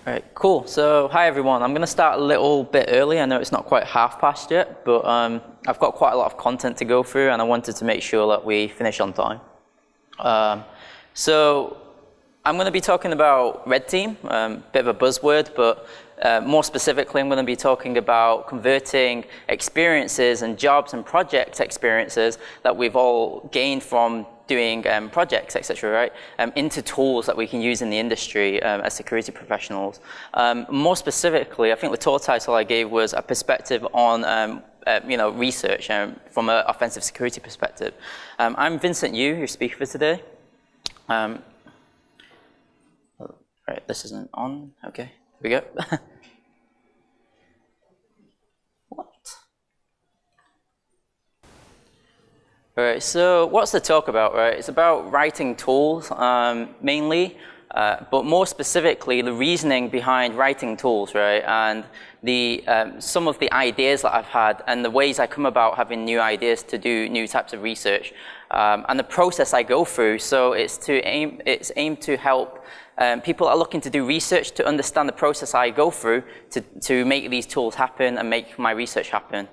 All right, cool. So hi everyone. I'm going to start a little bit early. I know it's not quite half past yet, but I've got quite a lot of content to go through, and I wanted to make sure that we finish on time. So I'm going to be talking about red team, bit of a buzzword, but more specifically, I'm going to be talking about converting experiences and jobs and project experiences that we've all gained from doing projects, etc., right, into tools that we can use in the industry as security professionals. More specifically, I think the talk title I gave was a perspective on research from an offensive security perspective. I'm Vincent Yu, your speaker for today. Right, this isn't on. Okay, here we go. What? All right, so what's the talk about, right? It's about writing tools, mainly, but more specifically, the reasoning behind writing tools, right? And the some of the ideas that I've had and the ways I come about having new ideas to do new types of research, and the process I go through. So it's aimed to help people that are looking to do research to understand the process I go through to make these tools happen and make my research happen.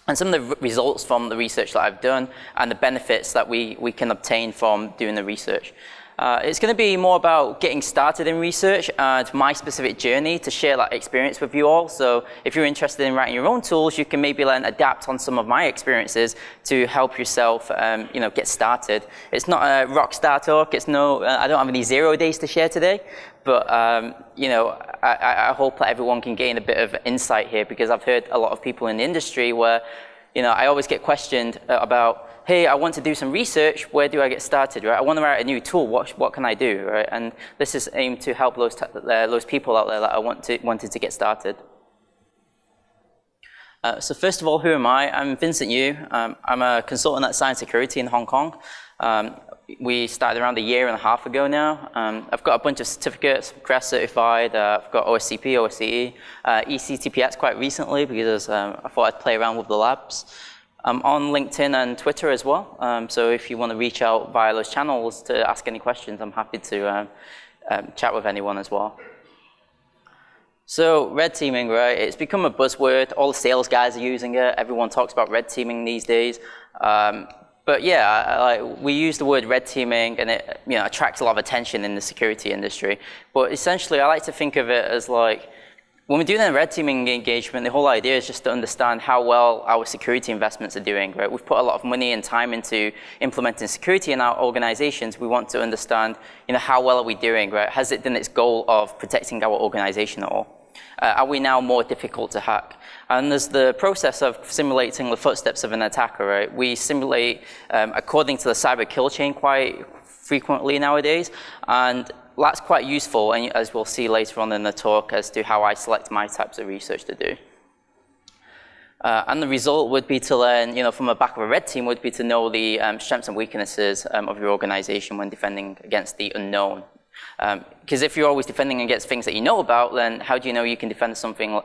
And some of the results from the research that I've done and the benefits that we can obtain from doing the research. It's going to be more about getting started in research and my specific journey to share that experience with you all. So if you're interested in writing your own tools, you can maybe then adapt on some of my experiences to help yourself get started. It's not a rock star talk. It's I don't have any 0 days to share today. But I hope that everyone can gain a bit of insight here, because I've heard a lot of people in the industry where I always get questioned about, hey, I want to do some research, where do I get started, right? I want to write a new tool, what can I do, right? And this is aimed to help those people out there that wanted to get started. So first of all, who am I? I'm Vincent Yu. I'm a consultant at cybersecurity in Hong Kong. We started around 1.5 years ago now. I've got a bunch of certificates, CREST certified, I've got OSCP, OSCE, ECTPS quite recently because I thought I'd play around with the labs. I'm on LinkedIn and Twitter as well, so if you want to reach out via those channels to ask any questions, I'm happy to chat with anyone as well. So red teaming, right? It's become a buzzword. All the sales guys are using it. Everyone talks about red teaming these days. But yeah, we use the word red teaming, and it attracts a lot of attention in the security industry. But essentially, I like to think of it as like, when we're doing a red teaming engagement, the whole idea is just to understand how well our security investments are doing, right? We've put a lot of money and time into implementing security in our organizations. We want to understand, how well are we doing, right? Has it done its goal of protecting our organization at all? Are we now more difficult to hack? And there's the process of simulating the footsteps of an attacker, right? We simulate according to the cyber kill chain quite frequently nowadays, and that's quite useful, and as we'll see later on in the talk, as to how I select my types of research to do. And the result would be to learn, from the back of a red team, would be to know the strengths and weaknesses of your organization when defending against the unknown. Because if you're always defending against things that you know about, then how do you know you can defend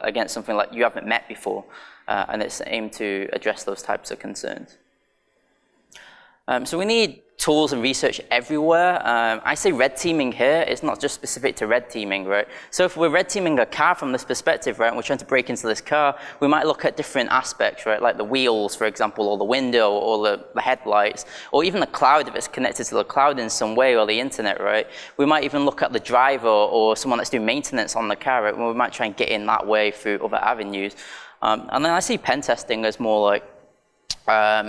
against something like you haven't met before? And it's aimed to address those types of concerns. So we need tools and research everywhere. I say red teaming here, it's not just specific to red teaming, right? So if we're red teaming a car from this perspective, right, and we're trying to break into this car, we might look at different aspects, right, like the wheels, for example, or the window, or the headlights, or even the cloud if it's connected to the cloud in some way, or the internet, right? We might even look at the driver or someone that's doing maintenance on the car, right? We might try and get in that way through other avenues. And then I see pen testing as more like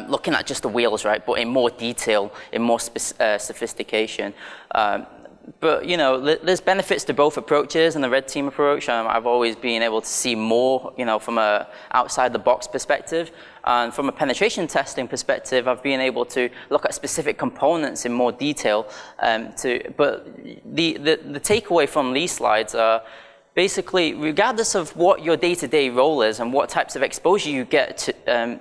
looking at just the wheels, right, but in more detail, in more sophistication. But there's benefits to both approaches, and the red team approach, I've always been able to see more, from a outside the box perspective, and from a penetration testing perspective, I've been able to look at specific components in more detail. But the takeaway from these slides are, basically, regardless of what your day-to-day role is and what types of exposure you get to,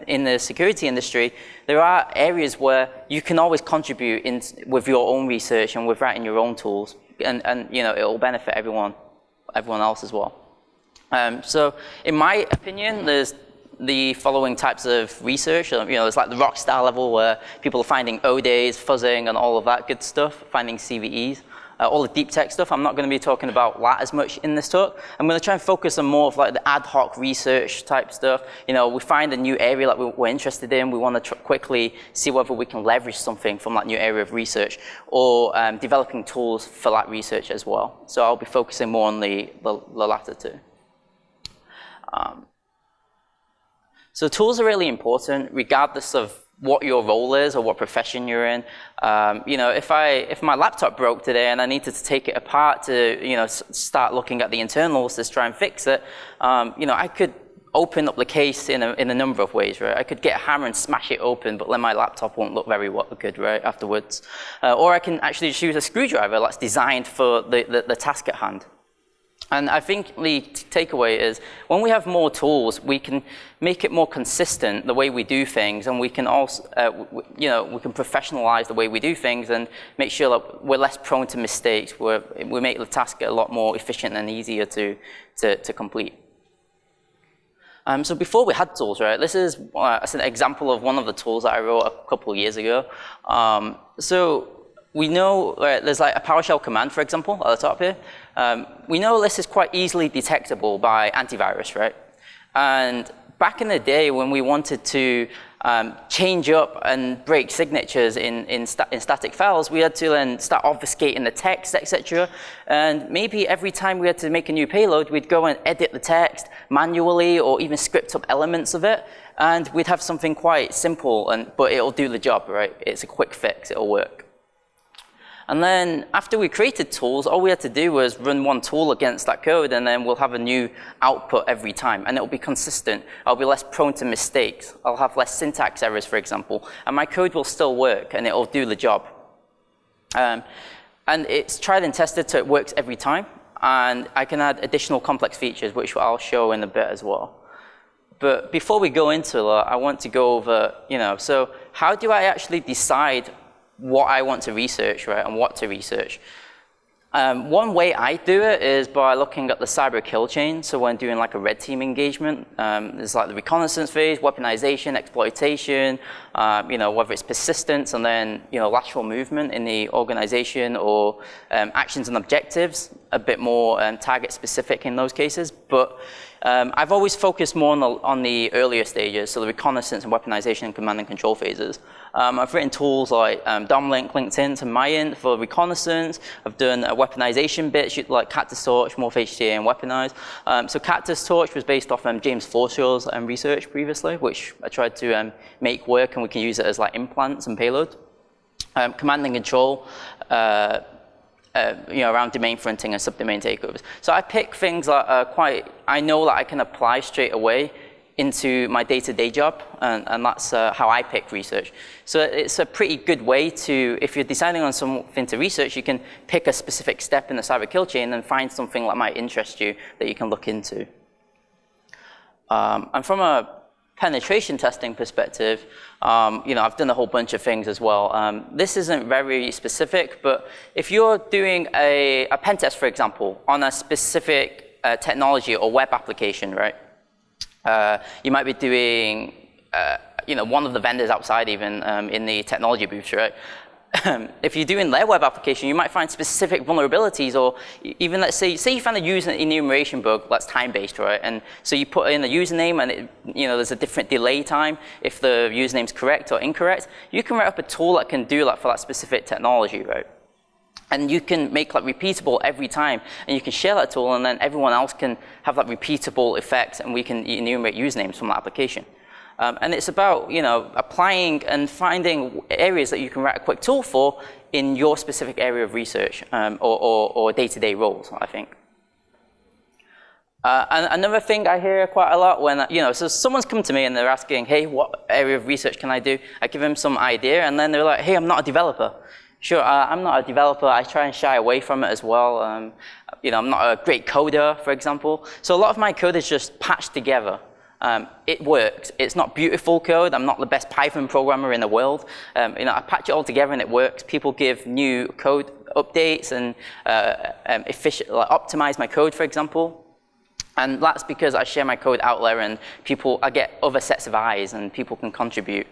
in the security industry, there are areas where you can always contribute with your own research and with writing your own tools, and it will benefit everyone else as well. So, in my opinion, there's the following types of research. There's like the rock star level where people are finding O-days, fuzzing, and all of that good stuff, finding CVEs. all the deep tech stuff. I'm not going to be talking about that as much in this talk. I'm going to try and focus on more of like the ad hoc research type stuff. You know, we find a new area that we're interested in. We want to quickly see whether we can leverage something from that new area of research, or developing tools for that research as well. So I'll be focusing more on the latter two. So tools are really important, regardless of what your role is or what profession you're in. You know, if my laptop broke today and I needed to take it apart to, you know, start looking at the internals to try and fix it, you know, I could open up the case in a number of ways, right? I could get a hammer and smash it open, but then my laptop won't look very good, right, afterwards. Or I can actually just use a screwdriver that's designed for the task at hand. And I think the takeaway is, when we have more tools, we can make it more consistent the way we do things, and we can also, you know, we can professionalize the way we do things and make sure that we're less prone to mistakes. We make the task a lot more efficient and easier to complete. So before we had tools, right? This is an example of one of the tools that I wrote a couple of years ago. So we know there's like a PowerShell command, for example, at the top here. We know this is quite easily detectable by antivirus, right? And back in the day when we wanted to change up and break signatures in static files, we had to then start obfuscating the text, etc. And maybe every time we had to make a new payload, we'd go and edit the text manually or even script up elements of it. And we'd have something quite simple, but it'll do the job, right? It's a quick fix, it'll work. And then after we created tools, all we had to do was run one tool against that code, and then we'll have a new output every time, and it'll be consistent. I'll be less prone to mistakes. I'll have less syntax errors, for example, and my code will still work, and it'll do the job. And it's tried and tested, so it works every time, and I can add additional complex features, which I'll show in a bit as well. But before we go into that, I want to go over, you know, so how do I actually decide what I want to research, right, and what to research? One way I do it is by looking at the cyber kill chain. So when doing like a red team engagement, there's like the reconnaissance phase, weaponization, exploitation, you know, whether it's persistence, and then, you know, lateral movement in the organization, or actions and objectives, a bit more target specific in those cases. But I've always focused more on the earlier stages, so the reconnaissance and weaponization and command and control phases. I've written tools like DOMLink, LinkedIn to Mailnt for reconnaissance. I've done weaponization bits like Cactus Torch, MorphHTA, and Weaponize. So Cactus Torch was based off James Forshaw's research previously, which I tried to make work, and we can use it as like implants and payload. Command and control, you know, around domain fronting and subdomain takeovers. So I pick things that are I know that I can apply straight away into my day-to-day job, and that's how I pick research. So it's a pretty good way to, if you're deciding on something to research, you can pick a specific step in the cyber kill chain and find something that might interest you that you can look into. And from a penetration testing perspective, you know, I've done a whole bunch of things as well. This isn't very specific, but if you're doing a pen test, for example, on a specific technology or web application, right? You might be doing, you know, one of the vendors outside even in the technology booths, right? If you're doing their web application, you might find specific vulnerabilities, or even let's say you find a user enumeration bug that's time-based, right? And so you put in a username, and you know, there's a different delay time if the username's correct or incorrect. You can write up a tool that can do that for that specific technology, right? And you can make that repeatable every time, and you can share that tool, and then everyone else can have that repeatable effect, and we can enumerate usernames from that application. And it's about, you know, applying and finding areas that you can write a quick tool for in your specific area of research or day-to-day roles, I think. And another thing I hear quite a lot when, you know, so someone's come to me and they're asking, hey, what area of research can I do? I give them some idea, and then they're like, hey, I'm not a developer. Sure, I'm not a developer. I try and shy away from it as well. You know, I'm not a great coder, for example. So a lot of my code is just patched together. It works. It's not beautiful code. I'm not the best Python programmer in the world. You know, I patch it all together and it works. People give new code updates and optimize my code, for example. And that's because I share my code out there, and I get other sets of eyes, and people can contribute.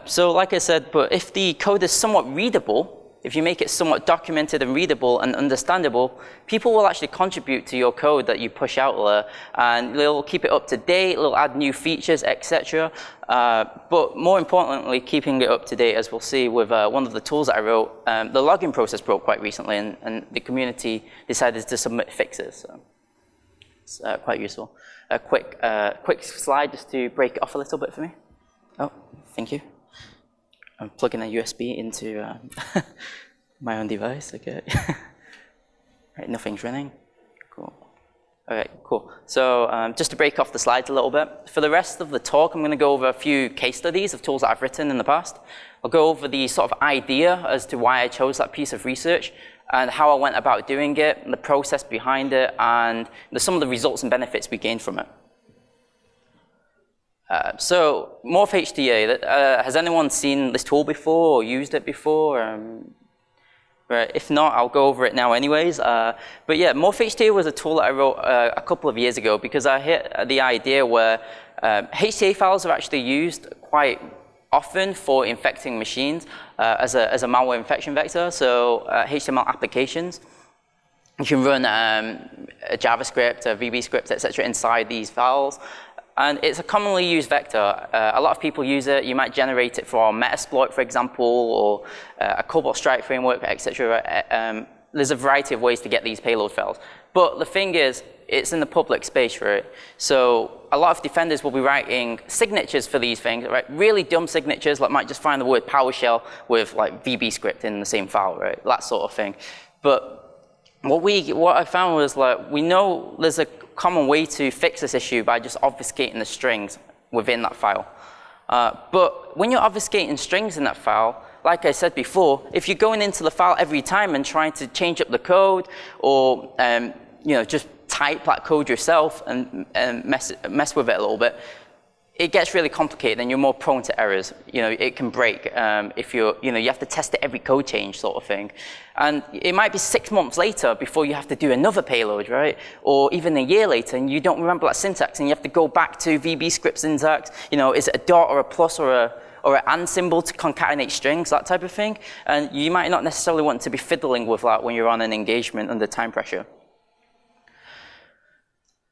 So like I said, but if the code is somewhat readable, if you make it somewhat documented and readable and understandable, people will actually contribute to your code that you push out there, and they'll keep it up to date, they'll add new features, etc. But more importantly, keeping it up to date, as we'll see with one of the tools that I wrote, the login process broke quite recently, and the community decided to submit fixes. So it's quite useful. A quick slide just to break it off a little bit for me. Oh, thank you. I'm plugging a USB into my own device, okay. Right, nothing's running, cool. All right, cool. So just to break off the slides a little bit, for the rest of the talk, I'm gonna go over a few case studies of tools that I've written in the past. I'll go over the sort of idea as to why I chose that piece of research and how I went about doing it, and the process behind it, and some of the results and benefits we gained from it. So MorphHTA, has anyone seen this tool before or used it before? Right, if not, I'll go over it now anyways. But yeah, MorphHTA was a tool that I wrote a couple of years ago because I hit the idea where HTA files are actually used quite often for infecting machines as a malware infection vector. So HTML applications. You can run a JavaScript, a VB script, etc. inside these files. And it's a commonly used vector. A lot of people use it. You might generate it for Metasploit, for example, or a Cobalt Strike framework, etc. There's a variety of ways to get these payload files. But the thing is, it's in the public space, right? So a lot of defenders will be writing signatures for these things, right? Really dumb signatures, like might just find the word PowerShell with like VB script in the same file, right? That sort of thing. But what I found was like, we know there's a common way to fix this issue by just obfuscating the strings within that file. But when you're obfuscating strings in that file, like I said before, if you're going into the file every time and trying to change up the code or just type that code yourself and mess with it a little bit, it gets really complicated and you're more prone to errors. It can break if you have to test it every code change sort of thing. And it might be 6 months later before you have to do another payload, right? Or even a year later and you don't remember that syntax and you have to go back to VB script syntax. Is it a dot or a plus or an and symbol to concatenate strings, that type of thing. And you might not necessarily want to be fiddling with that when you're on an engagement under time pressure.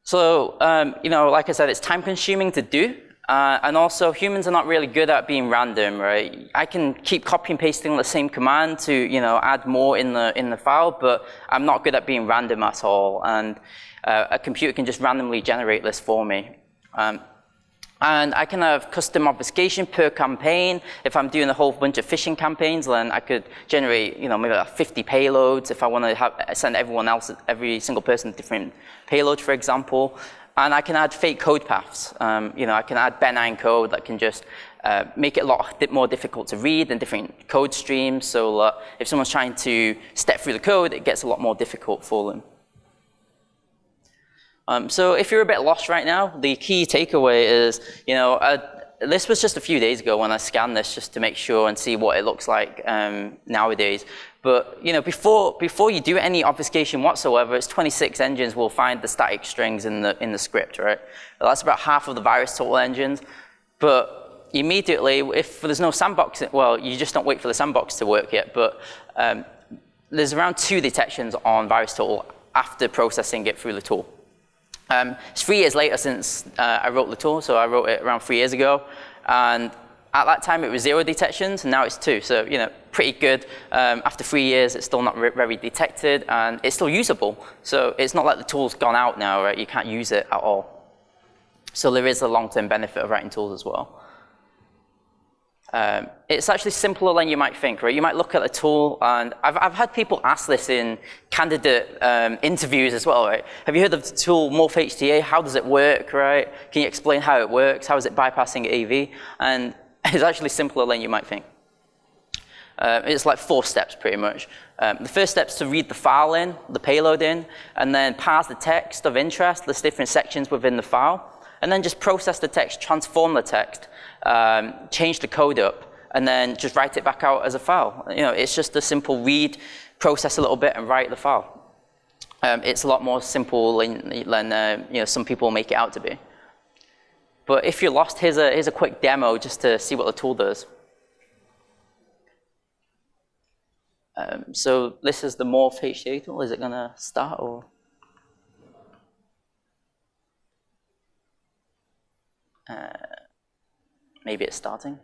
So, like I said, it's time consuming to do. And also, humans are not really good at being random, right? I can keep copy and pasting the same command to, add more in the file, but I'm not good at being random at all. And a computer can just randomly generate this for me. And I can have custom obfuscation per campaign. If I'm doing a whole bunch of phishing campaigns, then I could generate, maybe like 50 payloads. If I want to send every single person a different payload, for example. And I can add fake code paths. I can add benign code that can just make it a lot more difficult to read and different code streams. So if someone's trying to step through the code, it gets a lot more difficult for them. So if you're a bit lost right now, the key takeaway is, this was just a few days ago when I scanned this just to make sure and see what it looks like nowadays. But before you do any obfuscation whatsoever, it's 26 engines will find the static strings in the script, right? Well, that's about half of the virus total engines. But immediately, if there's no sandbox, well, you just don't wait for the sandbox to work yet. But there's around 2 detections on virus total after processing it through the tool. It's 3 years later since I wrote the tool, so I wrote it around 3 years ago. And at that time, it was 0 detections, and now it's 2. So, pretty good. After 3 years, it's still not very detected, and it's still usable. So it's not like the tool's gone out now, right? You can't use it at all. So there is a long-term benefit of writing tools as well. It's actually simpler than you might think, right? You might look at a tool, and I've had people ask this in candidate interviews as well, right? Have you heard of the tool MorphHTA? How does it work, right? Can you explain how it works? How is it bypassing AV? And it's actually simpler than you might think. It's like 4 steps, pretty much. The first step is to read the file in, the payload in, and then parse the text of interest, there's different sections within the file, and then just process the text, transform the text, change the code up, and then just write it back out as a file. It's just a simple read, process a little bit, and write the file. It's a lot more simple than some people make it out to be. But if you're lost, here's a quick demo just to see what the tool does. So this is the MorphHTA tool. Is it going to start or? Maybe it's starting.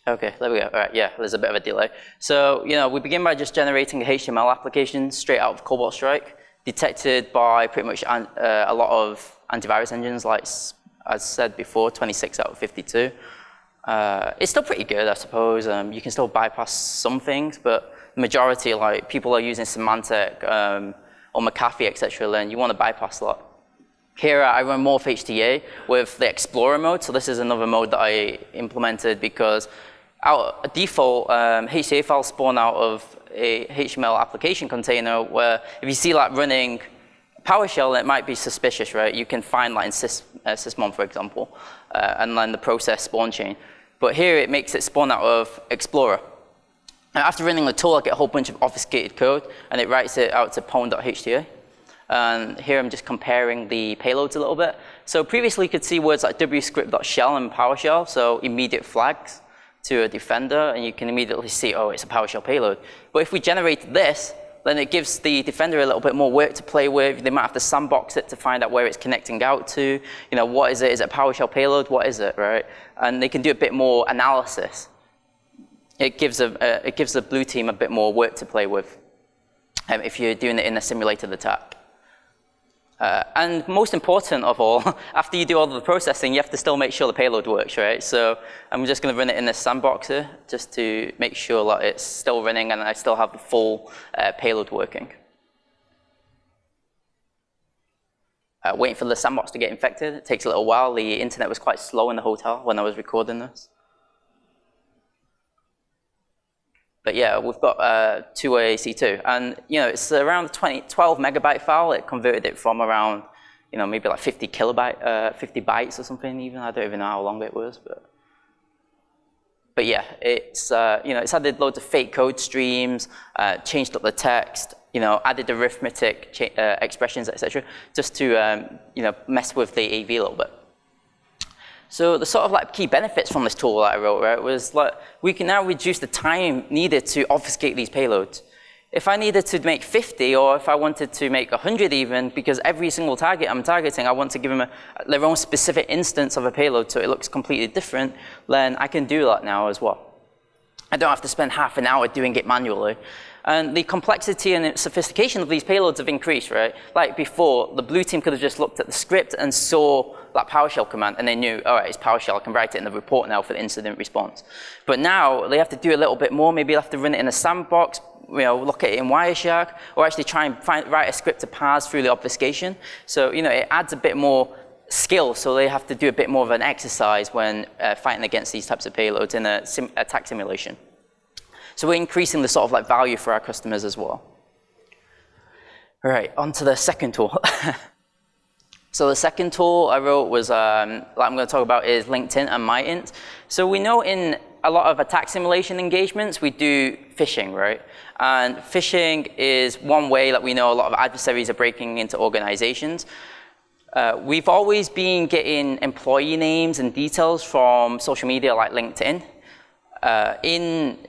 Okay, there we go. All right, yeah, there's a bit of a delay. So, we begin by just generating a HTML application straight out of Cobalt Strike, detected by pretty much a lot of antivirus engines, like as said before, 26 out of 52. It's still pretty good, I suppose. You can still bypass some things, but the majority, like people are using Symantec or McAfee, etc. Then you want to bypass a lot. Here I run MorphHTA with the Explorer mode. So this is another mode that I implemented because our default HTA files spawn out of a HTML application container where if you see like running PowerShell, it might be suspicious, right? You can find like in sysmon, for example, and then the process spawn chain. But here it makes it spawn out of Explorer. And after running the tool, I get a whole bunch of obfuscated code, and it writes it out to pwn.hta. And here I'm just comparing the payloads a little bit. So previously you could see words like wscript.shell and PowerShell, so immediate flags to a defender, and you can immediately see, oh, it's a PowerShell payload. But if we generate this, then it gives the defender a little bit more work to play with. They might have to sandbox it to find out where it's connecting out to. What is it? Is it a PowerShell payload? What is it, right? And they can do a bit more analysis. It gives the blue team a bit more work to play with if you're doing it in a simulated attack. And most important of all, after you do all of the processing, you have to still make sure the payload works, right? So I'm just going to run it in this sandbox here, just to make sure that it's still running and I still have the full payload working. Waiting for the sandbox to get infected. It takes a little while. The internet was quite slow in the hotel when I was recording this. But yeah, we've got two-way C2, and it's around a 12 megabyte file. It converted it from around, maybe like 50 bytes or something. Even I don't even know how long it was, but yeah, it's it's added loads of fake code streams, changed up the text, added arithmetic expressions, etc., just to mess with the AV a little bit. So the sort of like key benefits from this tool that I wrote, right, was like we can now reduce the time needed to obfuscate these payloads. If I needed to make 50, or if I wanted to make 100 even, because every single target I'm targeting, I want to give them their own specific instance of a payload so it looks completely different, then I can do that now as well. I don't have to spend half an hour doing it manually. And the complexity and sophistication of these payloads have increased, right? Like before, the blue team could have just looked at the script and saw that PowerShell command, and they knew, all right, it's PowerShell, I can write it in the report now for the incident response. But now, they have to do a little bit more. Maybe they have to run it in a sandbox, look at it in Wireshark, or actually try and write a script to parse through the obfuscation. So, it adds a bit more skill, so they have to do a bit more of an exercise when fighting against these types of payloads in a attack simulation. So we're increasing the sort of like value for our customers as well. All right, on to the second tool. So the second tool I wrote was, like I'm going to talk about, is LinkedIn and Mailnt. So we know in a lot of attack simulation engagements, we do phishing, right? And phishing is one way that we know a lot of adversaries are breaking into organizations. We've always been getting employee names and details from social media like LinkedIn.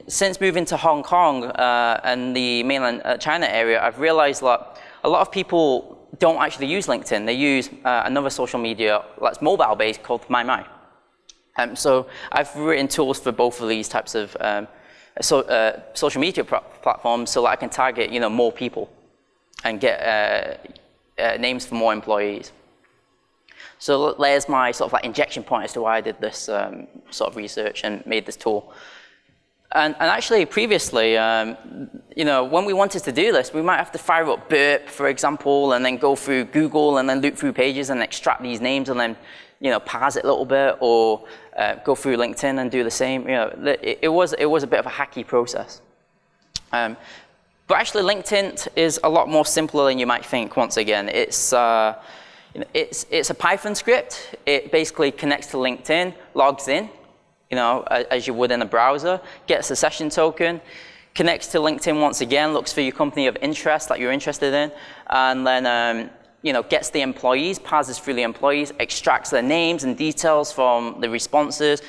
Since moving to Hong Kong and the mainland China area, I've realized that a lot of people don't actually use LinkedIn. They use another social media that's mobile-based called MyMy. So I've written tools for both of these types of social media platforms so that I can target more people and get names for more employees. So there's my sort of like injection point as to why I did this sort of research and made this tool. And actually previously, when we wanted to do this, we might have to fire up Burp, for example, and then go through Google and then loop through pages and extract these names and then parse it a little bit, or go through LinkedIn and do the same. It was a bit of a hacky process. But actually LinkedIn is a lot more simpler than you might think. Once again, it's a Python script. It basically connects to LinkedIn, logs in, as you would in a browser, gets a session token, connects to LinkedIn once again, looks for your company of interest that you're interested in, and then gets the employees, parses through the employees, extracts their names and details from the responses,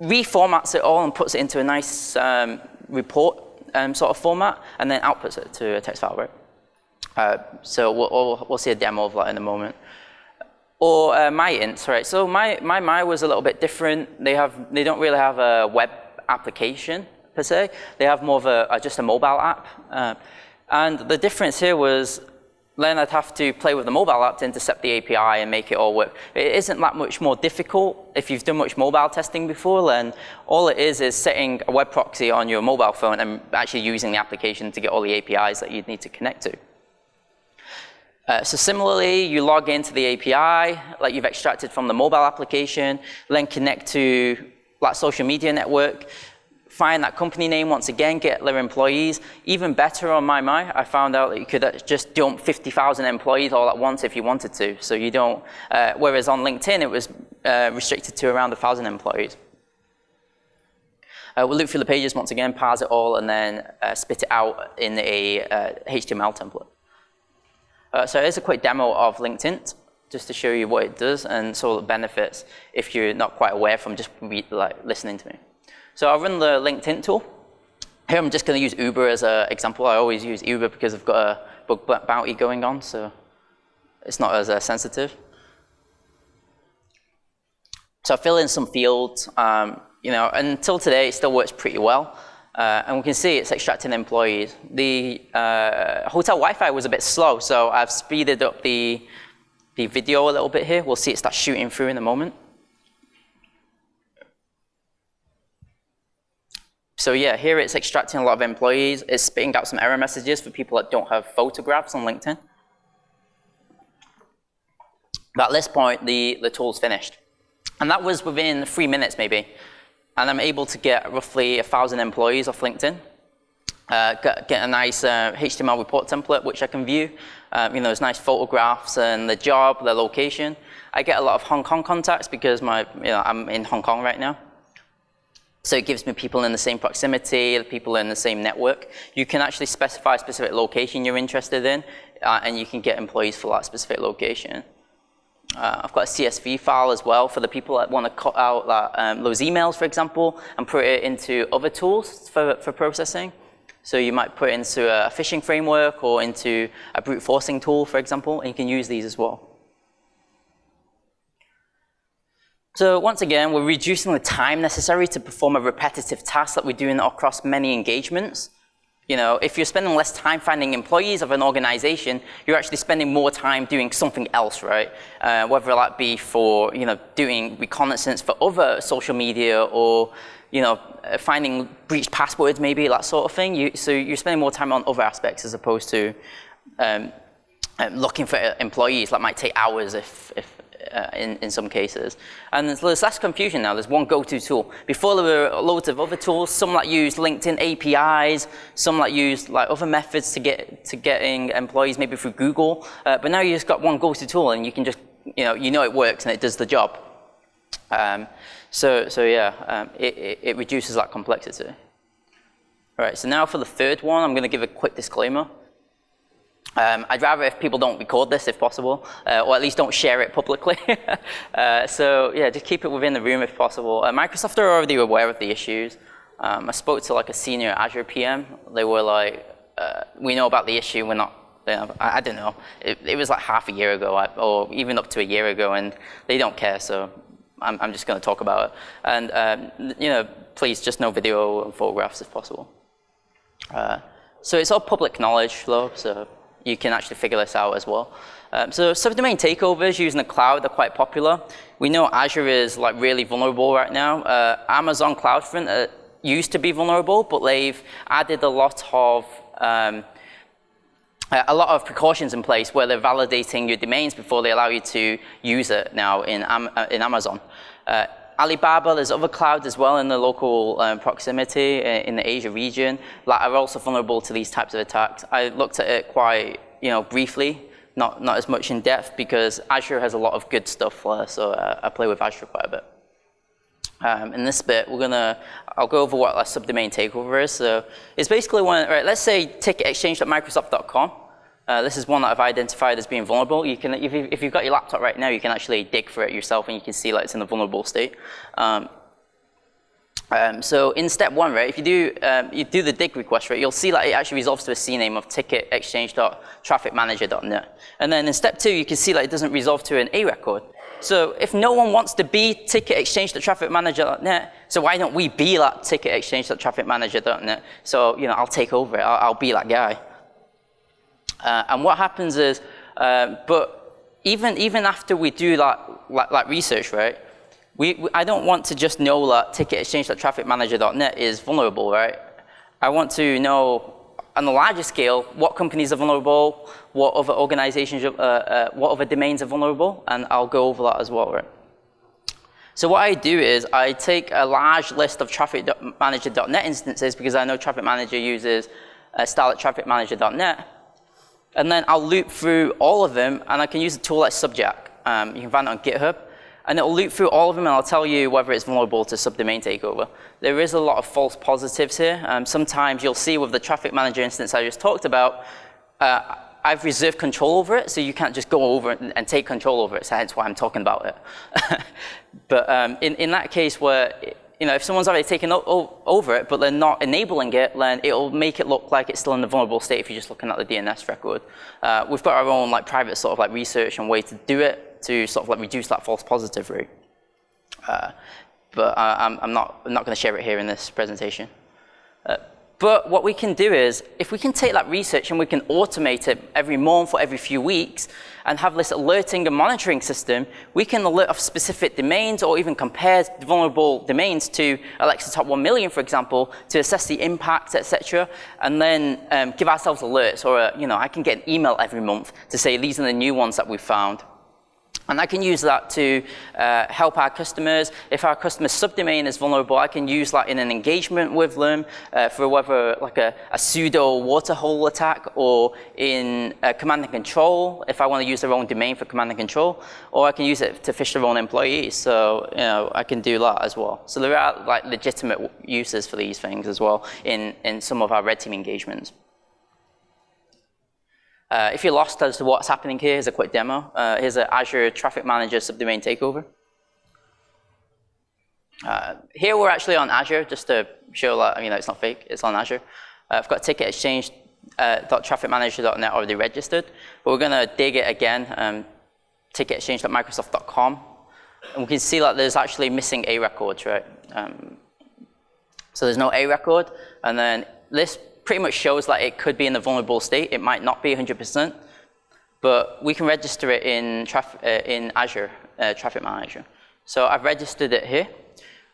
reformats it all and puts it into a nice report sort of format, and then outputs it to a text file, right? So we'll see a demo of that in a moment. Or Mailnt, right? So my was a little bit different. They don't really have a web application per se. They have more of just a mobile app. And the difference here was then I'd have to play with the mobile app to intercept the API and make it all work. It isn't that much more difficult. If you've done much mobile testing before, then all it is setting a web proxy on your mobile phone and actually using the application to get all the APIs that you'd need to connect to. So similarly, you log into the API like you've extracted from the mobile application, then connect to that social media network, find that company name once again, get their employees. Even better on My, I found out that you could just dump 50,000 employees all at once if you wanted to. So you don't, whereas on LinkedIn, it was restricted to around 1,000 employees. We'll loop through the pages once again, parse it all, and then spit it out in a HTML template. So here's a quick demo of LinkedIn, just to show you what it does and some of the benefits if you're not quite aware from just listening to me. So I'll run the LinkedIn tool. Here I'm just going to use Uber as an example. I always use Uber because I've got a bug bounty going on, so it's not as sensitive. So I fill in some fields. Until today, it still works pretty well. And we can see it's extracting employees. The hotel Wi-Fi was a bit slow, so I've speeded up the video a little bit here. We'll see it start shooting through in a moment. So yeah, here it's extracting a lot of employees. It's spitting out some error messages for people that don't have photographs on LinkedIn. But at this point, the tool's finished. And that was within 3 minutes maybe. And I'm able to get roughly 1,000 employees off LinkedIn. Get a nice HTML report template, which I can view. There's nice photographs and the job, the location. I get a lot of Hong Kong contacts because I'm in Hong Kong right now. So it gives me people in the same proximity, people in the same network. You can actually specify a specific location you're interested in, and you can get employees for that specific location. I've got a CSV file as well for the people that want to cut out those emails, for example, and put it into other tools for processing. So you might put it into a phishing framework or into a brute forcing tool, for example, and you can use these as well. So once again, we're reducing the time necessary to perform a repetitive task that we're doing across many engagements. If you're spending less time finding employees of an organization, you're actually spending more time doing something else, right? Whether that be for, doing reconnaissance for other social media or, finding breached passwords maybe, that sort of thing. So you're spending more time on other aspects as opposed to looking for employees. That might take hours in some cases. And there's less confusion now. There's one go-to tool. Before there were loads of other tools, some that use LinkedIn APIs, some that use other methods to getting employees maybe through Google. But now you just got one go-to tool and you can just, it works and it does the job. It reduces that complexity. All right, so now for the third one, I'm going to give a quick disclaimer. I'd rather if people don't record this if possible, or at least don't share it publicly. Just keep it within the room if possible. Microsoft are already aware of the issues. I spoke to a senior Azure PM. They were like, we know about the issue, we're not, I don't know. It was like half a year ago, or even up to a year ago, and they don't care, so I'm just going to talk about it. And, please just no video and photographs if possible. So it's all public knowledge, though, so you can actually figure this out as well. So subdomain takeovers using the cloud are quite popular. We know Azure is really vulnerable right now. Amazon CloudFront used to be vulnerable, but they've added a lot of precautions in place where they're validating your domains before they allow you to use it now in Amazon. Alibaba, there's other clouds as well in the local proximity in the Asia region that are also vulnerable to these types of attacks. I looked at it quite, briefly, not as much in depth because Azure has a lot of good stuff for us, so I play with Azure quite a bit. In this bit, I'll go over what a subdomain takeover is. So it's basically let's say ticketexchange.microsoft.com. This is one that I've identified as being vulnerable. You can, if you've got your laptop right now, you can actually dig for it yourself, and you can see like it's in a vulnerable state. So in step 1, right, if you do the dig request, right, you'll see that it actually resolves to a CNAME of ticketexchange.trafficmanager.net. And then in step 2, you can see that it doesn't resolve to an A record. So if no one wants to be ticketexchange.trafficmanager.net, so why don't we be that ticketexchange.trafficmanager.net? So, you know, I'll take over it. I'll be that guy. And what happens is, but even after we do that research, right, I don't want to just know that ticketexchange.trafficmanager.net is vulnerable, right? I want to know on the larger scale what companies are vulnerable, what other organizations, what other domains are vulnerable, and I'll go over that as well, right? So what I do is I take a large list of trafficmanager.net instances because I know Traffic Manager uses style at trafficmanager.net, and then I'll loop through all of them, and I can use a tool like Subjack. You can find it on GitHub. And it'll loop through all of them, and I'll tell you whether it's vulnerable to subdomain takeover. There is a lot of false positives here. Sometimes you'll see with the traffic manager instance I just talked about, I've reserved control over it, so you can't just go over it and take control over it, so hence why I'm talking about it. But in that case where, you know, if someone's already taken over it, but they're not enabling it, then it'll make it look like it's still in the vulnerable state if you're just looking at the DNS record. We've got our own like private sort of like research and way to do it, to sort of like reduce that false positive rate. But I'm not going to share it here in this presentation. But what we can do is, if we can take that research and we can automate it every month or every few weeks and have this alerting and monitoring system, we can alert of specific domains or even compare vulnerable domains to Alexa Top 1 Million, for example, to assess the impact, etc., and then give ourselves alerts. Or, you know, I can get an email every month to say these are the new ones that we've found. And I can use that to help our customers. If our customer's subdomain is vulnerable, I can use that in an engagement with them for whether like a pseudo waterhole attack, or in command and control, if I want to use their own domain for command and control, or I can use it to phish their own employees. So, you know, I can do that as well. So there are like legitimate uses for these things as well in some of our red team engagements. If you're lost as to what's happening here, here's a quick demo. Here's an Azure Traffic Manager Subdomain Takeover. Here we're actually on Azure, just to show that, you know, it's not fake, it's on Azure. I've got ticketexchange.trafficmanager.net already registered, but we're going to dig it again, ticketexchange.microsoft.com, and we can see that there's actually missing A records, right? So there's no A record, and then this pretty much shows that it could be in a vulnerable state. It might not be 100%, but we can register it in Azure Traffic Manager. So I've registered it here,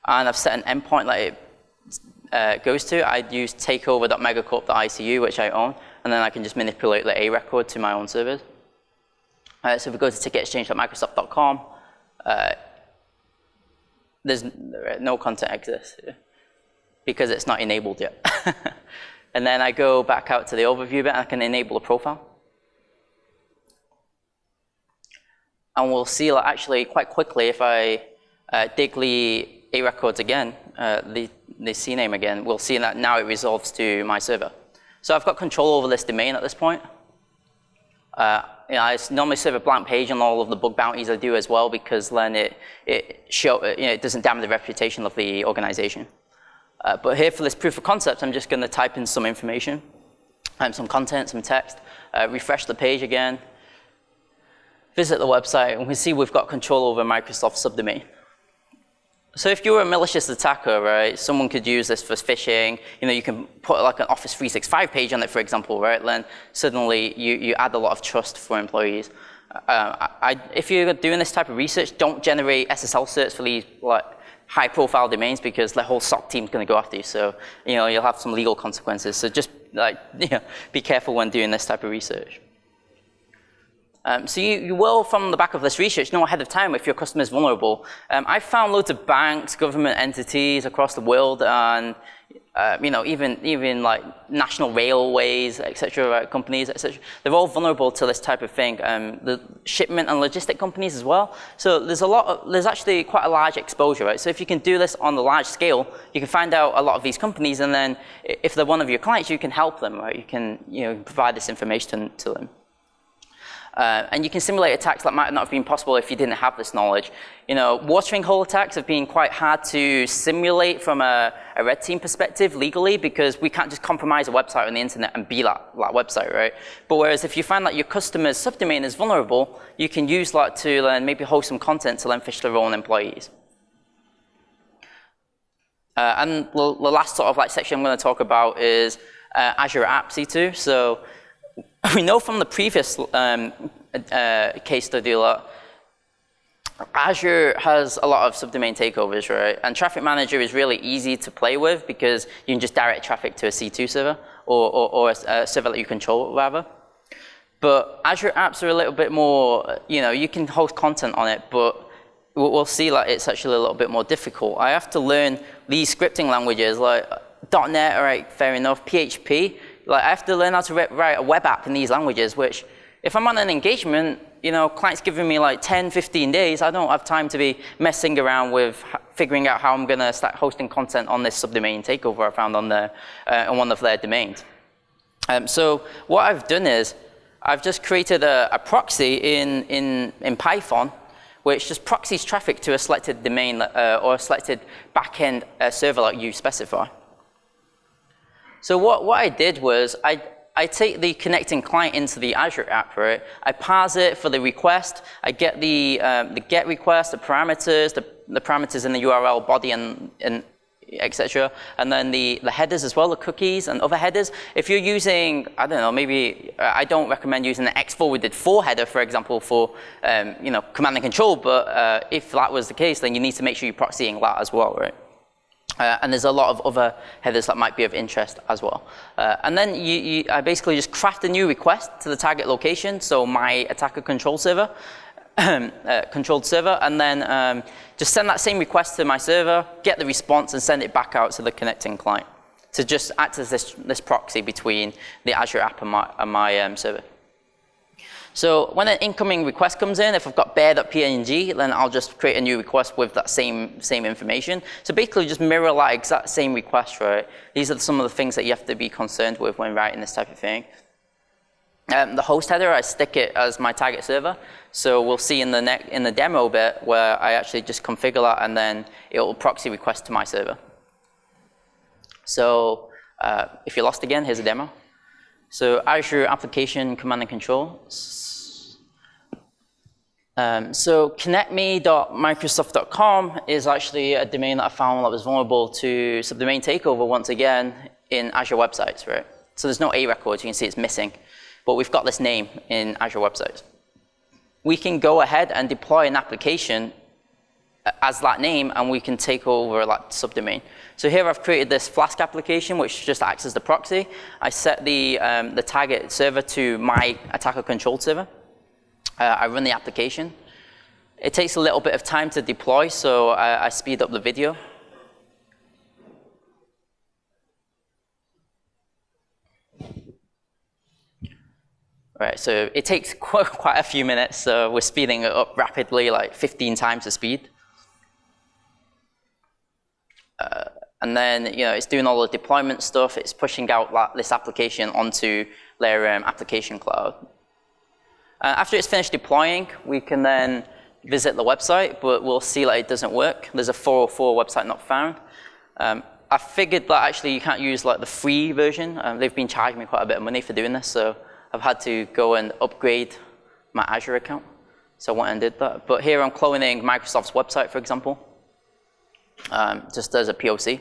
and I've set an endpoint that it goes to. I'd use takeover.megacorp.icu, which I own, and then I can just manipulate the A record to my own servers. So if we go to ticketexchange.microsoft.com, there's no content exists here because it's not enabled yet. And then I go back out to the overview bit, and I can enable a profile. And we'll see that actually quite quickly, if I dig the A records again, the CNAME again, we'll see that now it resolves to my server. So I've got control over this domain at this point. You know, I normally serve a blank page on all of the bug bounties I do as well, because then it doesn't damage the reputation of the organization. But here for this proof of concept, I'm just going to type in some information, some content, some text, refresh the page again, visit the website, and we see we've got control over Microsoft subdomain. So if you're a malicious attacker, right, someone could use this for phishing. You know, you can put like an Office 365 page on it, for example, right? Then suddenly you add a lot of trust for employees. If you're doing this type of research, don't generate SSL certs for these like high-profile domains, because the whole SOC team's going to go after you. So, you know, you'll have some legal consequences. So just like, you know, be careful when doing this type of research. So you will, from the back of this research, know ahead of time if your customer is vulnerable. I've found loads of banks, government entities across the world, and you know, even like national railways, etc., companies, etc. They're all vulnerable to this type of thing. The shipment and logistic companies as well. So there's actually quite a large exposure, right? So if you can do this on the large scale, you can find out a lot of these companies, and then if they're one of your clients, you can help them, right? You can provide this information to them. And you can simulate attacks that might not have been possible if you didn't have this knowledge. You know, watering hole attacks have been quite hard to simulate from a red team perspective legally, because we can't just compromise a website on the internet and be that website, right? But whereas if you find that your customer's subdomain is vulnerable, you can use that to then maybe host some content to then phish their own employees. And the last sort of like section I'm going to talk about is Azure App C2. So we know from the previous case study that Azure has a lot of subdomain takeovers, right? And Traffic Manager is really easy to play with because you can just direct traffic to a C2 server or a server that you control, rather. But Azure apps are a little bit more, you know, you can host content on it, but we'll see that it's actually a little bit more difficult. I have to learn these scripting languages like .NET, all right, fair enough, PHP. Like I have to learn how to write a web app in these languages, which if I'm on an engagement, you know, client's giving me like 10, 15 days, I don't have time to be messing around with figuring out how I'm gonna start hosting content on this subdomain takeover I found on one of their domains. So what I've done is I've just created a proxy in Python, which just proxies traffic to a selected domain or a selected backend server that you specify. So what I did was I take the connecting client into the Azure app, right? I parse it for the request. I get the GET request, the parameters in the URL body and etc. And then the headers as well, the cookies and other headers. If you're using, I don't know, maybe I don't recommend using the X-forwarded for header, for example, for you know, command and control. But if that was the case, then you need to make sure you're proxying that as well, right? And there's a lot of other headers that might be of interest as well. And then I basically just craft a new request to the target location, so my attacker control server, controlled server, and then just send that same request to my server, get the response, and send it back out to the connecting client to just act as this proxy between the Azure app and my server. So when an incoming request comes in, if I've got bear.png, then I'll just create a new request with that same information. So basically just mirror that exact same request, right? These are some of the things that you have to be concerned with when writing this type of thing. The host header, I stick it as my target server. So we'll see in the demo bit where I actually just configure that, and then it will proxy request to my server. So if you're lost again, here's a demo. So Azure application command and control. So connectme.microsoft.com is actually a domain that I found that was vulnerable to subdomain takeover once again in Azure websites, right? So there's no A records, you can see it's missing. But we've got this name in Azure websites. We can go ahead and deploy an application as that name, and we can take over that subdomain. So here I've created this Flask application, which just acts as the proxy. I set the target server to my attacker controlled server. I run the application. It takes a little bit of time to deploy, so I speed up the video. Right, so it takes quite a few minutes, so we're speeding it up rapidly, like 15 times the speed. And then, you know, it's doing all the deployment stuff. It's pushing out this application onto their application cloud. After it's finished deploying, we can then visit the website, but we'll see that it doesn't work. There's a 404 website not found. I figured that actually you can't use like the free version. They've been charging me quite a bit of money for doing this, so I've had to go and upgrade my Azure account. So I went and did that. But here I'm cloning Microsoft's website, for example, just as a POC.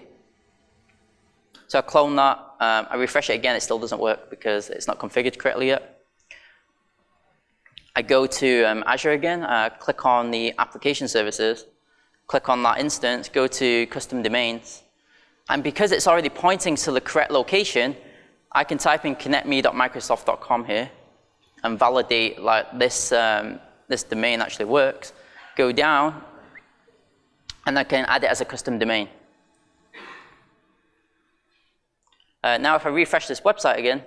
So I clone that. I refresh it again. It still doesn't work because it's not configured correctly yet. I go to Azure again, click on the application services, click on that instance, go to custom domains. And because it's already pointing to the correct location, I can type in connectme.microsoft.com here and validate like this domain actually works. Go down, and I can add it as a custom domain. Now if I refresh this website again,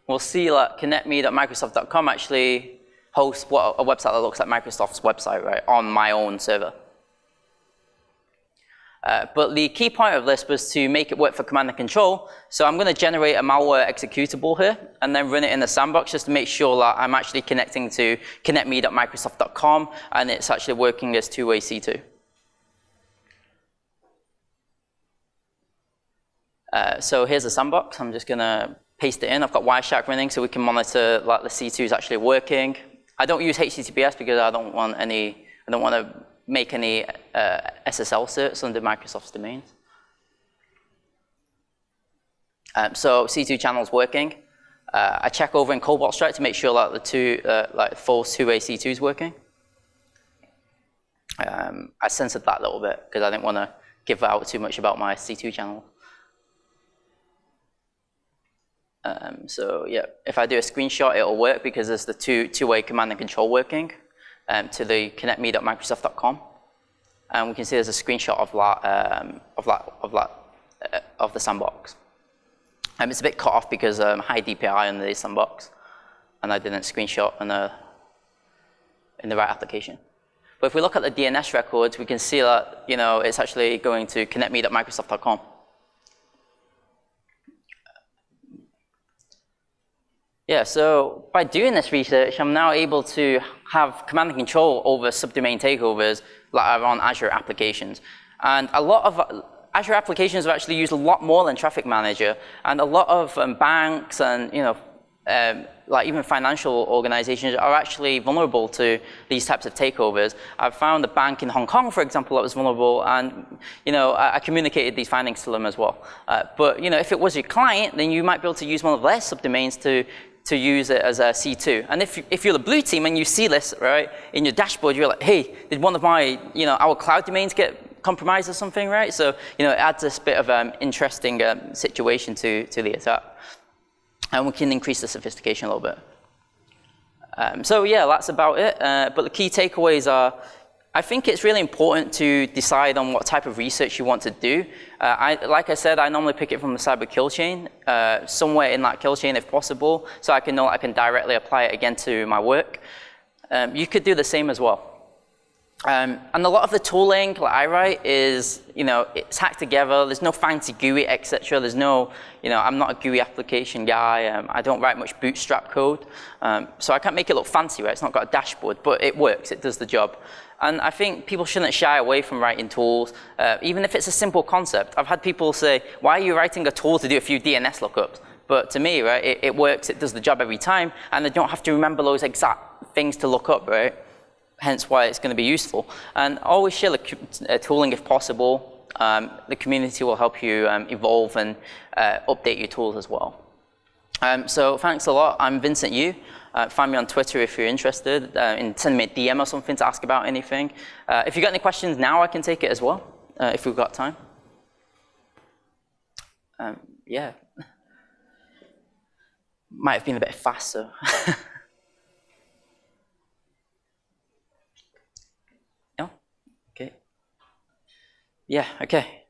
we'll see that connectme.microsoft.com actually hosts a website that looks like Microsoft's website, right, on my own server. But the key point of this was to make it work for command and control. So I'm going to generate a malware executable here and then run it in the sandbox just to make sure that I'm actually connecting to connectme.microsoft.com and it's actually working as two-way C2. So here's the sandbox. I'm just going to paste it in. I've got Wireshark running so we can monitor like the C2 is actually working. I don't use HTTPS because I don't want to make any SSL certs under Microsoft's domains. So C2 channel is working. I check over in Cobalt Strike to make sure that the two, like false two-way C2 is working. I censored that a little bit because I didn't want to give out too much about my C2 channel. So yeah, if I do a screenshot, it'll work because there's the two-way command and control working to the connectme.microsoft.com, and we can see there's a screenshot of the sandbox. It's a bit cut off because high DPI on the sandbox, and I didn't screenshot in the right application. But if we look at the DNS records, we can see that it's actually going to connectme.microsoft.com. Yeah, so by doing this research, I'm now able to have command and control over subdomain takeovers that are on Azure applications. And a lot of Azure applications have actually used a lot more than Traffic Manager, and a lot of banks and like even financial organizations are actually vulnerable to these types of takeovers. I've found a bank in Hong Kong, for example, that was vulnerable, and I communicated these findings to them as well. But if it was your client, then you might be able to use one of their subdomains to use it as a C2. And if you're the blue team and you see this, right, in your dashboard, you're like, hey, did one of my, our cloud domains get compromised or something, right? So, it adds this bit of interesting situation to the attack. And we can increase the sophistication a little bit. So yeah, that's about it. But the key takeaways are, I think it's really important to decide on what type of research you want to do. Like I said, I normally pick it from the cyber kill chain, somewhere in that kill chain if possible, so I can know I can directly apply it again to my work. You could do the same as well. And a lot of the tooling that I write is, it's hacked together. There's no fancy GUI, etc. There's no, I'm not a GUI application guy. I don't write much bootstrap code. So I can't make it look fancy, right? It's not got a dashboard, but it works. It does the job. And I think people shouldn't shy away from writing tools, even if it's a simple concept. I've had people say, why are you writing a tool to do a few DNS lookups? But to me, right, it works. It does the job every time, and I don't have to remember those exact things to look up, right? Hence why it's going to be useful. And always share the tooling if possible. The community will help you evolve and update your tools as well. So thanks a lot. I'm Vincent Yu. Find me on Twitter if you're interested. Send me a DM or something to ask about anything. If you've got any questions now, I can take it as well, if we've got time. Yeah. Might have been a bit fast, so. Okay. Yeah, okay.